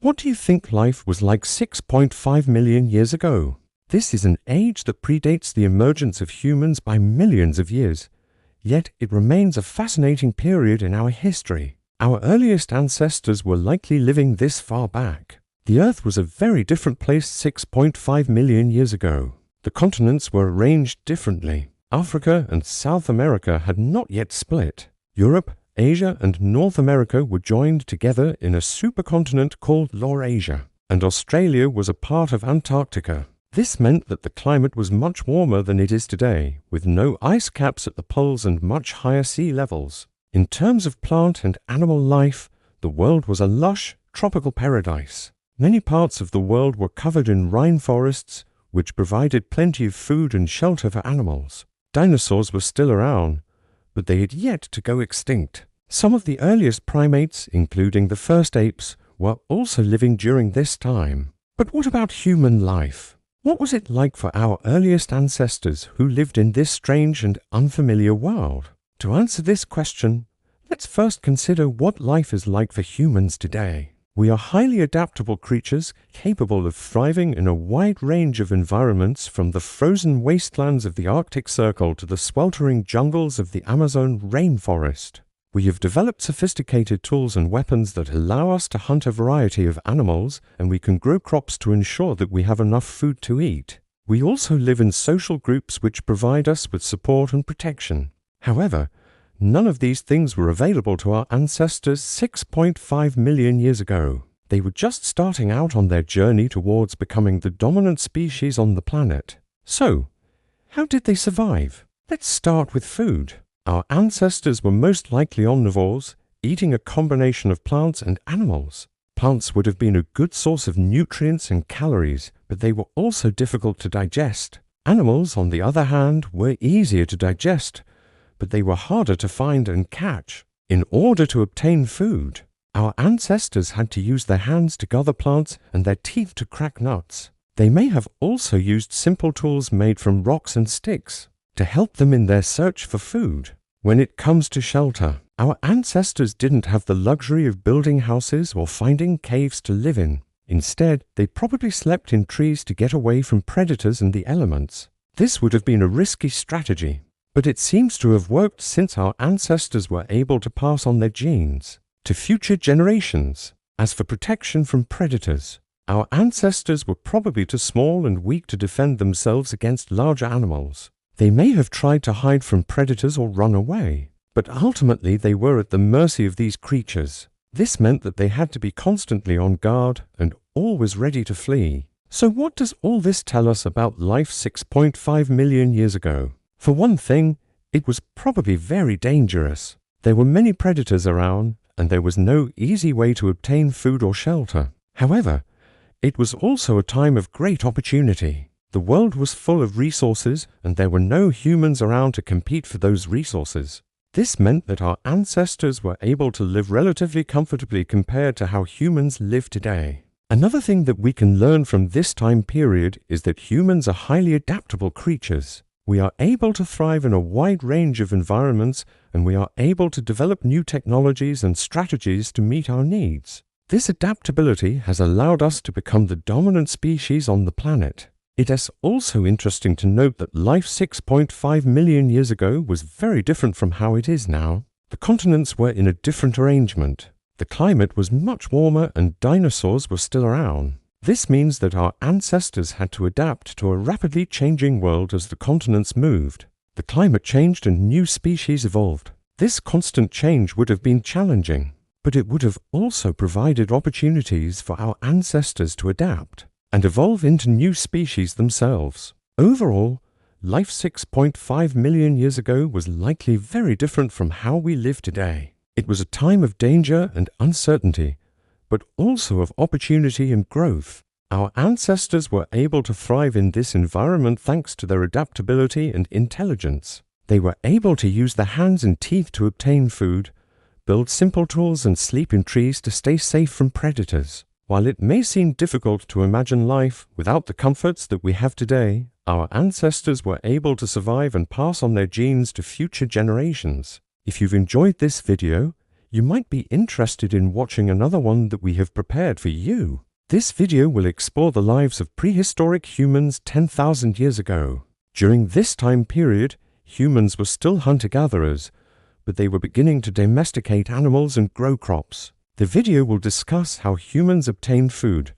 What do you think life was like 6.5 million years ago? This is an age that predates the emergence of humans by millions of years, yet it remains a fascinating period in our history. Our earliest ancestors were likely living this far back. The Earth was a very different place 6.5 million years ago. The continents were arranged differently. Africa and South America had not yet split. Europe, Asia, and North America were joined together in a supercontinent called Laurasia, and Australia was a part of Antarctica. This meant that the climate was much warmer than it is today, with no ice caps at the poles and much higher sea levels. In terms of plant and animal life, the world was a lush, tropical paradise. Many parts of the world were covered in rainforests, which provided plenty of food and shelter for animals. Dinosaurs were still around, but they had yet to go extinct. Some of the earliest primates, including the first apes, were also living during this time. But what about human life? What was it like for our earliest ancestors who lived in this strange and unfamiliar world? To answer this question, let's first consider what life is like for humans today. We are highly adaptable creatures capable of thriving in a wide range of environments, from the frozen wastelands of the Arctic Circle to the sweltering jungles of the Amazon rainforest. We have developed sophisticated tools and weapons that allow us to hunt a variety of animals, and we can grow crops to ensure that we have enough food to eat. We also live in social groups which provide us with support and protection. However, none of these things were available to our ancestors 6.5 million years ago. They were just starting out on their journey towards becoming the dominant species on the planet. So, how did they survive? Let's start with food. Our ancestors were most likely omnivores, eating a combination of plants and animals. Plants would have been a good source of nutrients and calories, but they were also difficult to digest. Animals, on the other hand, were easier to digest, but they were harder to find and catch. In order to obtain food, our ancestors had to use their hands to gather plants and their teeth to crack nuts. They may have also used simple tools made from rocks and sticks to help them in their search for food. When it comes to shelter, our ancestors didn't have the luxury of building houses or finding caves to live in. Instead, they probably slept in trees to get away from predators and the elements. This would have been a risky strategy, but it seems to have worked since our ancestors were able to pass on their genes to future generations. As for protection from predators, our ancestors were probably too small and weak to defend themselves against larger animals. They may have tried to hide from predators or run away, but ultimately they were at the mercy of these creatures. This meant that they had to be constantly on guard and always ready to flee. So what does all this tell us about life 6.5 million years ago? For one thing, it was probably very dangerous. There were many predators around, and there was no easy way to obtain food or shelter. However, it was also a time of great opportunity. The world was full of resources, and there were no humans around to compete for those resources. This meant that our ancestors were able to live relatively comfortably compared to how humans live today. Another thing that we can learn from this time period is that humans are highly adaptable creatures. We are able to thrive in a wide range of environments, and we are able to develop new technologies and strategies to meet our needs. This adaptability has allowed us to become the dominant species on the planet. It is also interesting to note that life 6.5 million years ago was very different from how it is now. The continents were in a different arrangement. The climate was much warmer and dinosaurs were still around. This means that our ancestors had to adapt to a rapidly changing world as the continents moved. The climate changed and new species evolved. This constant change would have been challenging, but it would have also provided opportunities for our ancestors to adapt and evolve into new species themselves. Overall, life 6.5 million years ago was likely very different from how we live today. It was a time of danger and uncertainty, but also of opportunity and growth. Our ancestors were able to thrive in this environment thanks to their adaptability and intelligence. They were able to use their hands and teeth to obtain food, build simple tools, and sleep in trees to stay safe from predators. While it may seem difficult to imagine life without the comforts that we have today, our ancestors were able to survive and pass on their genes to future generations. If you've enjoyed this video, you might be interested in watching another one that we have prepared for you. This video will explore the lives of prehistoric humans 10,000 years ago. During this time period, humans were still hunter-gatherers, but they were beginning to domesticate animals and grow crops. The video will discuss how humans obtained food,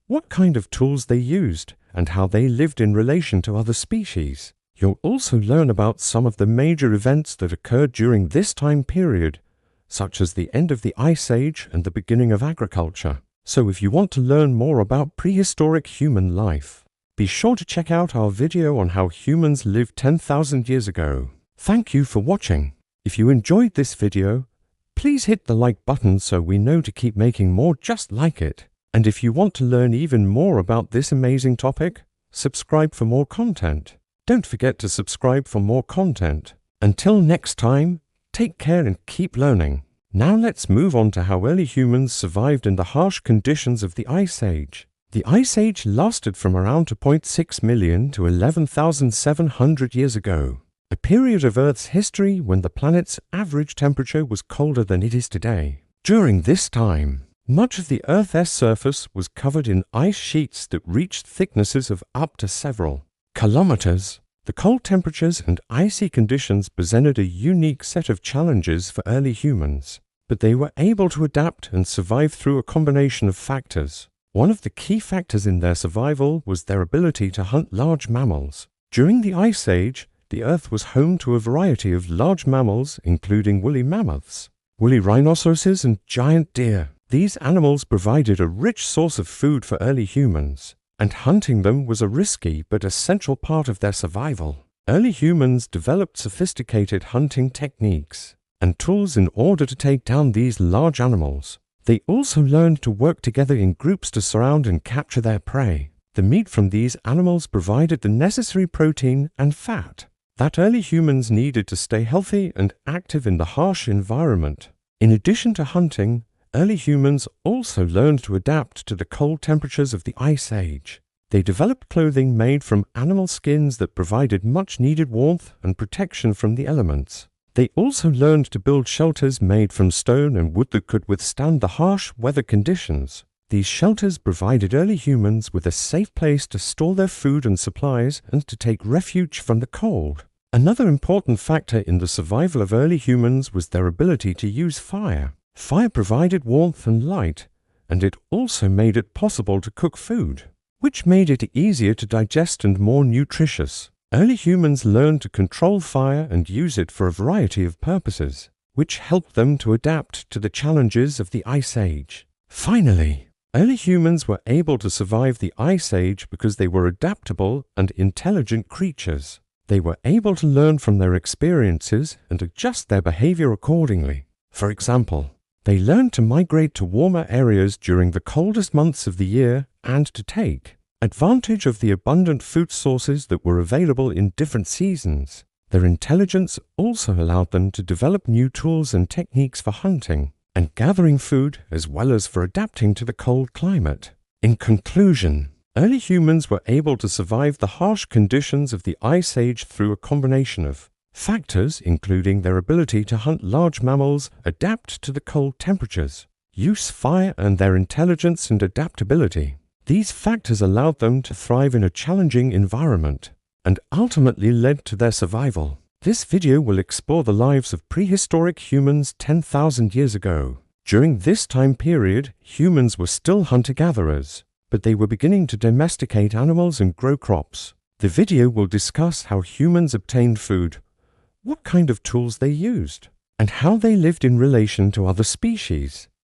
what kind of tools they used, and how they lived in relation to other species. You'll also learn about some of the major events that occurred during this time period, such as the end of the Ice Age and the beginning of agriculture. So if you want to learn more about prehistoric human life, be sure to check out our video on how humans lived 10,000 years ago. Thank you for watching. If you enjoyed this video, please hit the like button so we know to keep making more just like it. And if you want to learn even more about this amazing topic, subscribe for more content. Don't forget to subscribe for more content. Until next time, take care and keep learning. Now let's move on to how early humans survived in the harsh conditions of the Ice Age. The Ice Age lasted from around 2.6 million to 11,700 years ago, a period of Earth's history when the planet's average temperature was colder than it is today. During this time, much of the Earth's surface was covered in ice sheets that reached thicknesses of up to several kilometers. The cold temperatures and icy conditions presented a unique set of challenges for early humans, but they were able to adapt and survive through a combination of factors. One of the key factors in their survival was their ability to hunt large mammals. During the Ice Age, the Earth was home to a variety of large mammals, including woolly mammoths, woolly rhinoceroses, and giant deer. These animals provided a rich source of food for early humans, and hunting them was a risky but essential part of their survival. Early humans developed sophisticated hunting techniques and tools in order to take down these large animals. They also learned to work together in groups to surround and capture their prey. The meat from these animals provided the necessary protein and fat that early humans needed to stay healthy and active in the harsh environment. In addition to hunting, early humans also learned to adapt to the cold temperatures of the Ice Age. They developed clothing made from animal skins that provided much-needed warmth and protection from the elements. They also learned to build shelters made from stone and wood that could withstand the harsh weather conditions. These shelters provided early humans with a safe place to store their food and supplies and to take refuge from the cold. Another important factor in the survival of early humans was their ability to use fire. Fire provided warmth and light, and it also made it possible to cook food, which made it easier to digest and more nutritious. Early humans learned to control fire and use it for a variety of purposes, which helped them to adapt to the challenges of the Ice Age. Finally, early humans were able to survive the Ice Age because they were adaptable and intelligent creatures. They were able to learn from their experiences and adjust their behavior accordingly. For example, they learned to migrate to warmer areas during the coldest months of the year and to take advantage of the abundant food sources that were available in different seasons. Their intelligence also allowed them to develop new tools and techniques for hunting and gathering food, as well as for adapting to the cold climate. In conclusion, early humans were able to survive the harsh conditions of the Ice Age through a combination of factors including their ability to hunt large mammals, adapt to the cold temperatures, use fire, and their intelligence and adaptability. These factors allowed them to thrive in a challenging environment and ultimately led to their survival. This video will explore the lives of prehistoric humans 10,000 years ago. During this time period, humans were still hunter-gatherers, but they were beginning to domesticate animals and grow crops. The video will discuss how humans obtained food, what kind of tools they used, and how they lived in relation to other species.